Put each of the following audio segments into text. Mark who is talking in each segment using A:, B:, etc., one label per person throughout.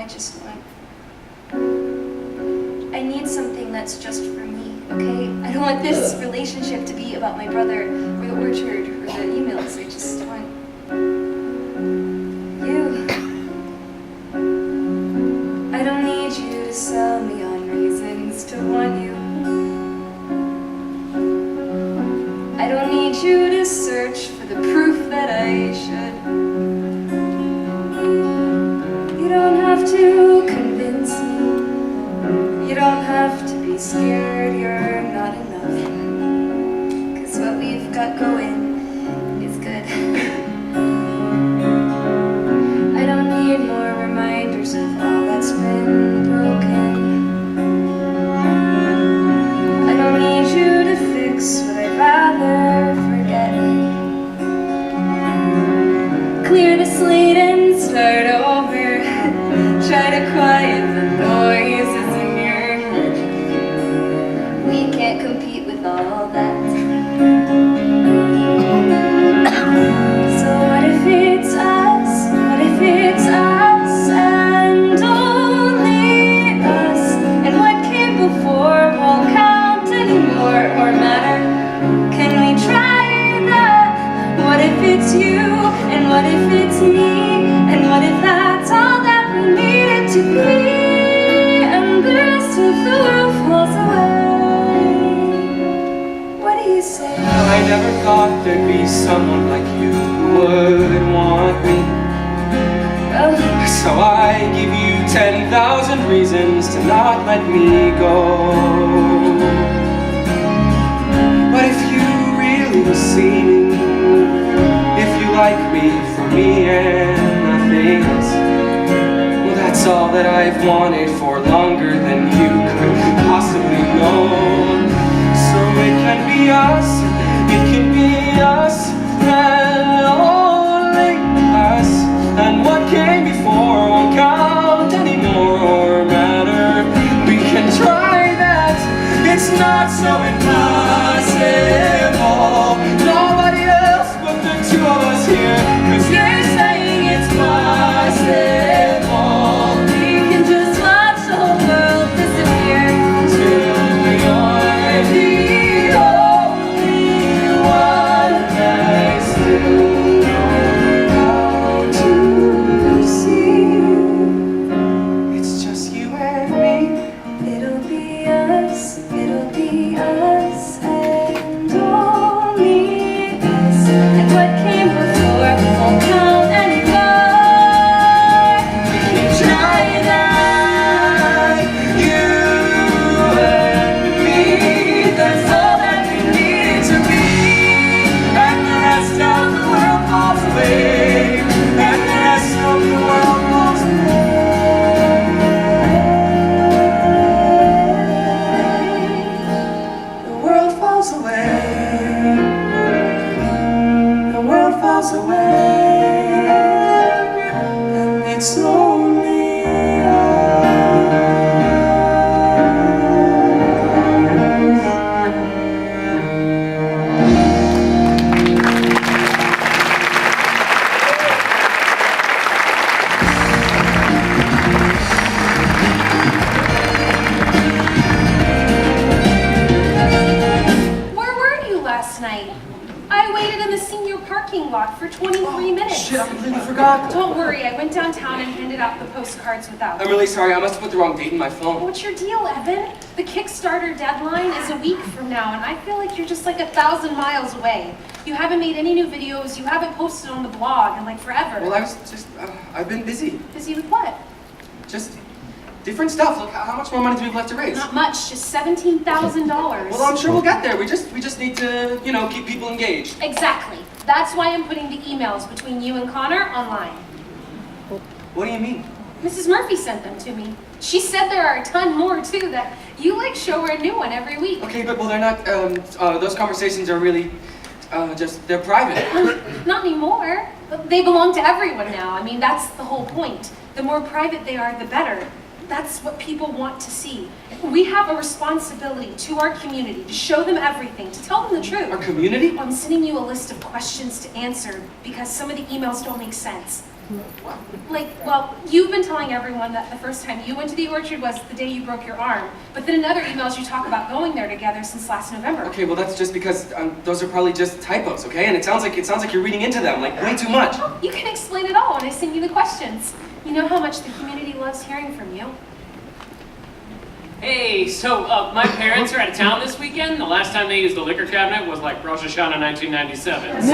A: I just want... I need something that's just for me, okay? I don't want this relationship to be about my brother or the orchard or the emails. I just want... you. I don't need you to sell me on reasons to want you. I don't need you to search for the proof that I should. You don't have to convince me. You don't have to be scared you're not enough. 'Cause what we've got going is good. I don't need more reminders of all that's been broken. I don't need you to fix what I'd rather forget. Clear the slate and start over. Try to quiet the noises in your head. We can't compete with all that. So what if it's us? What if it's us and only us? And what came before won't count anymore or matter. Can we try that? What if it's you? And what if it's me? And what if that's all that we needed to be? And the rest of the world falls away. What do you say?
B: I never thought there'd be someone like you who would want me.
A: Oh,
B: So I give you 10,000 reasons to not let me go. But if you really see me, if you like me for me and nothing else, well, that's all that I've wanted for longer than you could possibly know. So it can be us, it can be us, and only us. And what came before won't count anymore or matter. We can try that, it's not so impossible. Nobody else but the two of us here. 'Cause you're saying it's possible.
A: we can just watch the whole world disappear.
B: Till you're the only one I still know how to see. It's just you and me.
A: It'll be us, and only us. And what came before won't count anymore.
B: We can try that, you and me. That's all that we need to be. And the rest of the world falls away. And the rest of the world falls away. The world falls away. The world falls away. And it's only
C: Where were you last night? I waited in the senior parking lot for 23 minutes.
B: Shit, I completely forgot.
C: Don't worry, I went downtown and handed out the postcards without.
B: I'm really sorry, I must have put the wrong date in my phone.
C: What's your deal, Evan? The Kickstarter deadline is a week from now, and I feel like you're just like 1,000 miles away. You haven't made any new videos, you haven't posted on the blog in like forever.
B: Well, I was just, I've been busy.
C: Busy with what?
B: Just different stuff. Look, how much more money do we have left to raise?
C: Not much, just $17,000.
B: Well, I'm sure we'll get there. We just need to, keep people engaged.
C: Exactly. That's why I'm putting the emails between you and Connor online.
B: What do you mean?
C: Mrs. Murphy sent them to me. She said there are a ton more too, that you like show her a new one every week.
B: Okay, but they're not, those conversations are really, they're private.
C: Not anymore. They belong to everyone now. I mean, that's the whole point. The more private they are, the better. That's what people want to see. We have a responsibility to our community to show them everything, to tell them the truth.
B: Our community?
C: I'm sending you a list of questions to answer because some of the emails don't make sense. Well, you've been telling everyone that the first time you went to the orchard was the day you broke your arm, but then in other emails you talk about going there together since last November.
B: Okay, well that's just because those are probably just typos, okay? And it sounds like you're reading into them, like way too much.
C: You can explain it all when I send you the questions. You know how much the community loves hearing from you.
D: Hey, so my parents are out of town this weekend. The last time they used the liquor cabinet was like Rosh Hashanah 1997. So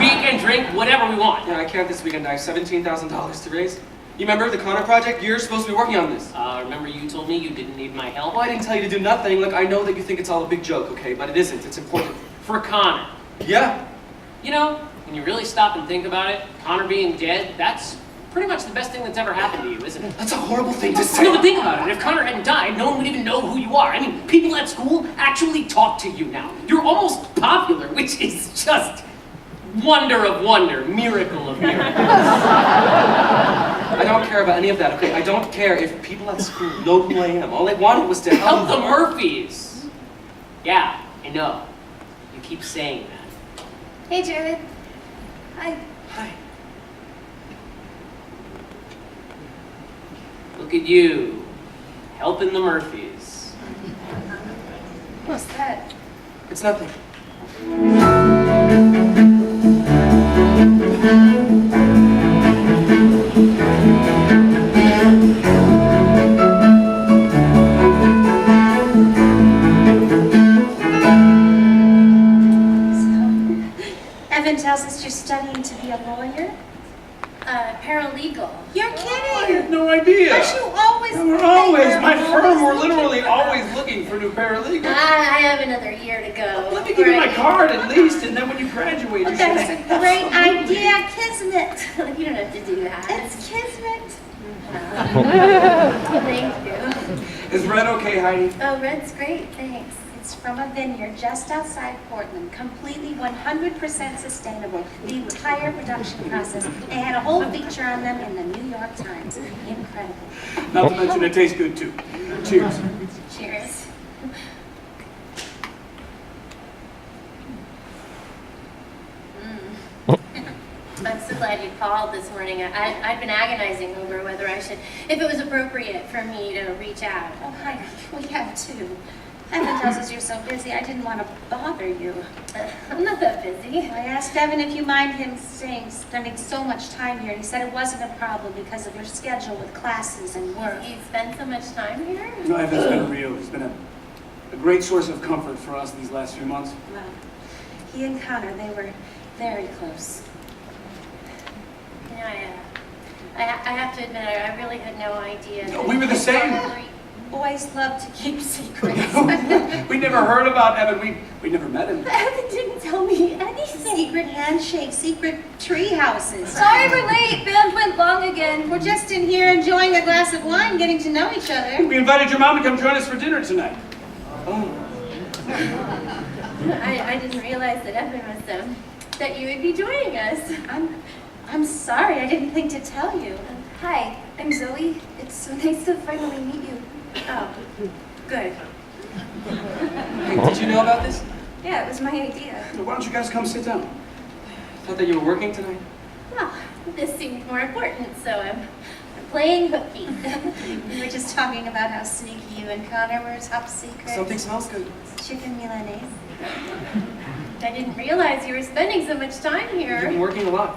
D: we can drink whatever we want.
B: Yeah, I can't this weekend. I have $17,000 to raise. You remember the Connor project? You're supposed to be working on this.
D: Remember you told me you didn't need my help?
B: Well, I didn't tell you to do nothing. Look, I know that you think it's all a big joke, okay? But it isn't. It's important.
D: For Connor.
B: Yeah.
D: You know, when you really stop and think about it, Connor being dead, that's pretty much the best thing that's ever happened to you, isn't it?
B: That's a horrible thing to say.
D: No, but think about it. If Connor hadn't died, no one would even know who you are. I mean, people at school actually talk to you now. You're almost popular, which is just wonder of wonder, miracle of miracles.
B: I don't care about any of that, okay? I don't care if people at school know who I am. All I wanted was to
D: Help the Murphys. Yeah, I know. You keep saying that.
A: Hey, Jared. Hi.
B: Hi.
D: Look at you, helping the Murphys.
A: What's that?
B: It's nothing.
A: Evan tells us you're studying to be a lawyer?
E: Paralegal.
A: You're
F: I
A: kidding!
F: had no idea.
A: Aren't you always...
F: We're always, my firm, we're literally always looking for new paralegals.
E: I have another year to go.
F: Let me give you my card at least, and then when you graduate, you should
A: That's a great idea, Kismet.
E: You don't have to do that.
A: It's Kismet.
E: Thank you.
F: Is red okay, Heidi?
E: Oh, red's great, thanks.
A: It's from a vineyard just outside Portland, completely 100% sustainable. The entire production process. They had a whole feature on them in the New York Times. Incredible.
F: Not to mention it tastes good too. Cheers.
E: Cheers. I'm so glad you called this morning. I'd been agonizing over whether if it was appropriate for me to reach out.
A: Oh, hi. We have too. Evan tells us you're so busy, I didn't want to bother you.
E: I'm not that busy.
A: I asked Evan if you mind him spending so much time here, and he said it wasn't a problem because of your schedule with classes and work.
E: You spend so much time here?
F: No, Evan's been real. He's been a great source of comfort for us these last few months.
A: Well, he and Connor, they were very close.
E: Yeah, I have to admit, I really had no idea.
F: No, we were the same.
A: Boys love to keep secrets.
F: We never heard about Evan. We never met him.
E: Evan didn't tell me anything.
A: Secret handshakes, secret tree houses.
C: Sorry we're late. Band went long again.
A: We're just in here enjoying a glass of wine, getting to know each other.
F: We invited your mom to come join us for dinner tonight.
B: Oh.
E: I didn't realize that Evan was that you would be joining us.
A: I'm sorry, I didn't think to tell you.
C: Hi, I'm Zoe. It's so nice to finally meet you.
A: Oh, good.
B: Hey, did you know about this?
C: Yeah, it was my idea.
F: Why don't you guys come sit down?
B: I thought that you were working tonight.
E: Well, this seemed more important, so I'm playing hooky.
A: We were just talking about how sneaky you and Connor were, top secret.
B: Something smells good.
A: Chicken Milanese.
E: I didn't realize you were spending so much time
B: You've
E: here.
B: been working a lot.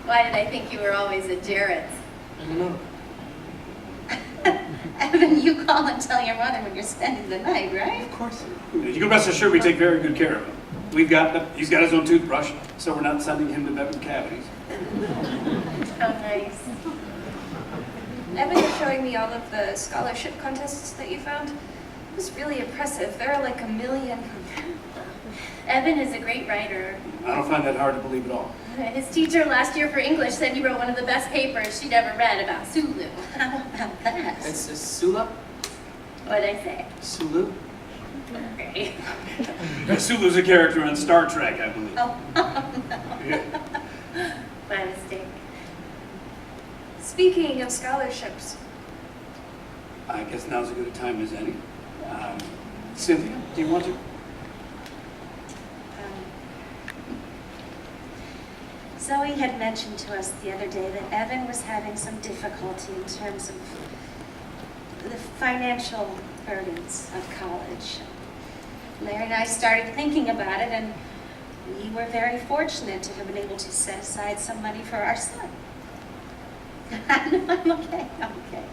E: Why did I think you were always at Jared's?
B: I don't know.
A: Evan, you call and tell your mother when you're spending the night, right?
B: Of course.
F: You can rest assured we take very good care of him. He's got his own toothbrush, so we're not sending him to bed with cavities.
E: How nice.
C: Evan was showing me all of the scholarship contests that you found. It was really impressive. There are like 1 million.
E: Evan is a great writer.
F: I don't find that hard to believe at all.
E: His teacher last year for English said he wrote one of the best papers she'd ever read about Sulu.
A: How about that?
B: It's Sula?
E: What'd I say?
B: Sulu?
E: Okay.
F: Sulu's a character on Star Trek, I believe.
A: Oh,
F: Yeah.
E: My mistake.
C: Speaking of scholarships,
F: I guess now's as good a time as any. Cynthia, do you want to?
G: Zoe had mentioned to us the other day that Evan was having some difficulty in terms of the financial burdens of college. Larry and I started thinking about it, and we were very fortunate to have been able to set aside some money for our son. No, I'm okay, I'm okay.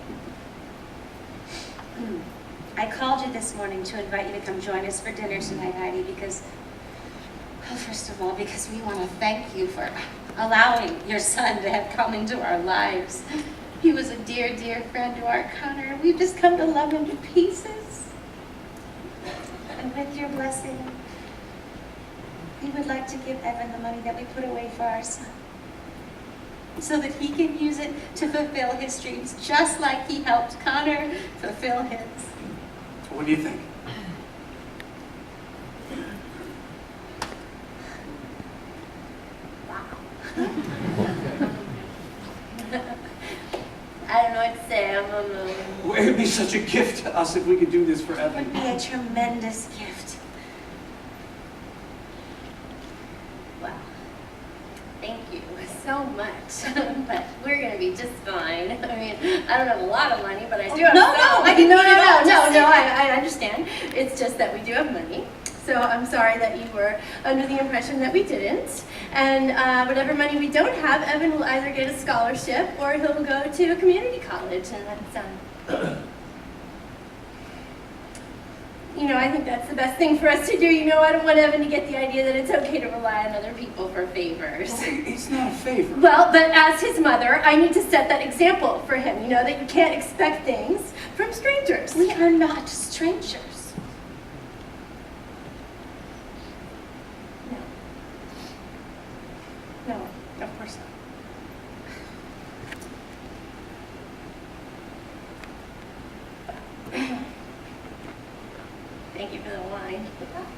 G: I called you this morning to invite you to come join us for dinner tonight, Heidi, because, well, first of all, because we want to thank you for allowing your son to have come into our lives. He was a dear, dear friend to our Connor, and we've just come to love him to pieces. And with your blessing, we would like to give Evan the money that we put away for our son, so that he can use it to fulfill his dreams, just like he helped Connor fulfill his.
F: What do you think?
E: I don't know what to say.
F: Well, it would be such a gift to us if we could do this for
G: It
F: Evan.
G: would be a tremendous gift.
E: Wow. Thank you so much. But we're gonna be just fine. I mean, I don't have a lot of money, but I do have
G: No,
E: some.
G: I didn't mean it all. Just say
E: I understand. It's just that we do have money. So I'm sorry that you were under the impression that we didn't. And whatever money we don't have, Evan will either get a scholarship or he'll go to a community college. And that's, you know, I think that's the best thing for us to do. You know, I don't want Evan to get the idea that it's okay to rely on other people for favors.
F: It's not a favor.
E: Well, but as his mother, I need to set that example for him. You know, that you can't expect things from strangers.
G: We are not strangers.
E: No, of course not. Thank you for the wine.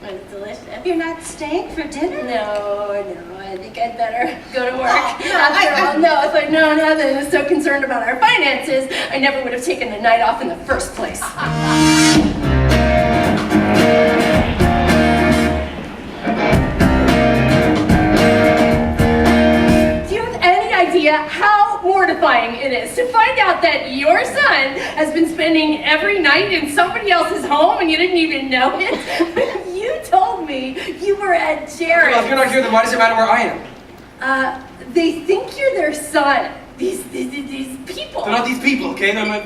E: It was delicious.
G: You're not staying for dinner?
E: No, I think I'd better go to work. After all, no, if I'd known Evan was so concerned about our finances, I never would have taken the night off in the first place. Do you have any idea how mortifying it is to find out that your son has been spending every night in somebody else's home and you didn't even know it? You told me you were at Jared's.
B: Well, if you're not here, then why does it matter where I am?
E: They think you're their son. These people.
B: They're not these people, okay? They're my...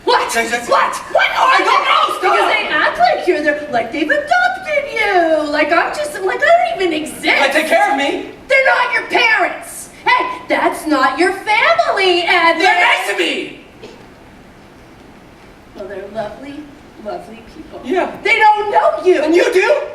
E: What?
B: That's-
E: What? What? Oh,
B: I don't know, stop!
E: Because they act like you're their, like they've adopted you. Like I'm just, like I don't even exist.
B: Like, take care of me!
E: They're not your parents. Hey, that's not your family, Evan.
B: They're nice to me!
E: Well, they're lovely, lovely people.
B: Yeah.
E: They don't know you.
B: And you do?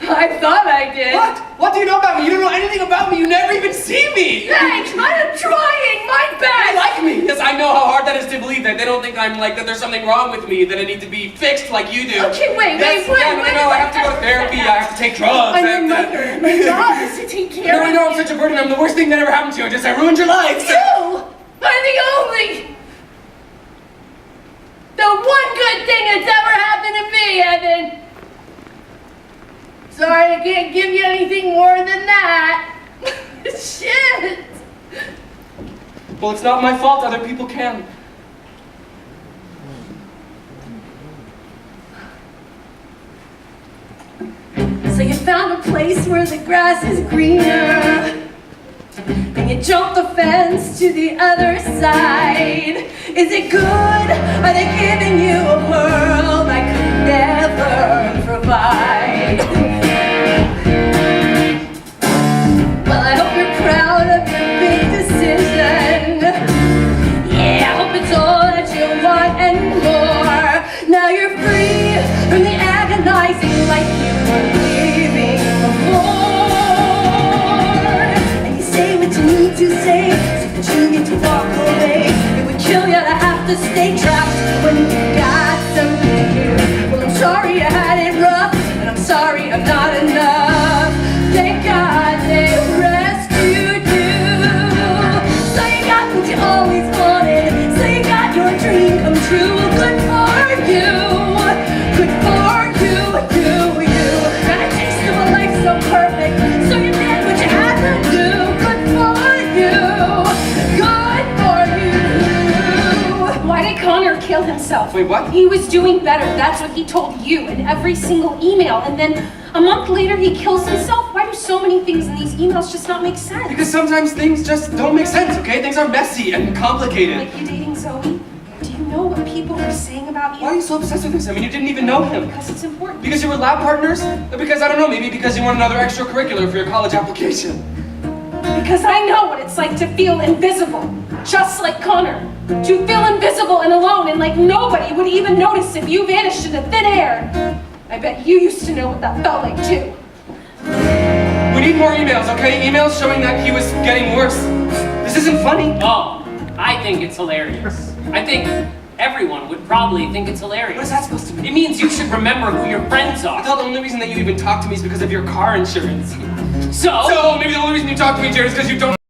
E: I thought I did.
B: What? What do you know about me? You don't know anything about me. You never even see me.
E: Thanks, I'm trying my
B: They
E: best.
B: like me. Yes, I know how hard that is to believe that. They don't think I'm like, that there's something wrong with me, that I need to be fixed like you do.
E: Okay, wait,
B: Yes,
E: wait,
B: yeah,
E: wait,
B: no,
E: wait,
B: I have to go to therapy. I have to take drugs.
E: I'm your
B: and,
E: mother. My job is to take care
B: No,
E: of
B: I know I'm such a burden. I'm the worst thing that ever happened to you. I ruined your life.
E: You are the only, the one good thing that's ever happened to me, Evan. Sorry, I can't give you anything more than that. Shit.
B: Well, it's not my fault. Other people can.
E: So you found a place where the grass is greener, and you jumped the fence to the other side. Is it good? Are they giving you a world I could never provide? Well, I hope you're proud of your big decision. Yeah, I hope it's all that you want and more. Now you're free from the agonizing life you were living before. And you say what you need to say so that you get to walk away. It would kill you to have to stay trapped when you got something new. Well, I'm sorry you had it rough, and I'm sorry I'm not enough. Thank God they rescued you. So you got what you always wanted. So you got your dream come true. Good for you. Good for you. You. Got a taste of a life so perfect. So you did what you had to do. Good for
C: Connor kill himself.
B: Wait, what?
C: He was doing better. That's what he told you in every single email. And then a month later, he kills himself. Why do so many things in these emails just not make sense?
B: Because sometimes things just don't make sense, okay? Things are messy and complicated.
C: Like you dating Zoe? Do you know what people are saying about you?
B: Why are you so obsessed with this? I mean, you didn't even know him.
C: Because it's important.
B: Because you were lab partners? Or because, I don't know, maybe because you want another extracurricular for your college application?
C: Because I know what it's like to feel invisible. Just like Connor. To feel invisible and alone and like nobody would even notice if you vanished into thin air. I bet you used to know what that felt like too.
B: We need more emails, okay? Emails showing that he was getting worse. This isn't funny.
D: Oh, I think it's hilarious. I think everyone would probably think it's
B: What
D: hilarious.
B: is that supposed to mean?
D: It means you should remember who your friends
B: I
D: are.
B: thought the only reason that you even talked to me is because of your car insurance.
D: So
B: So maybe the only reason you talk to me, Jared, is because you don't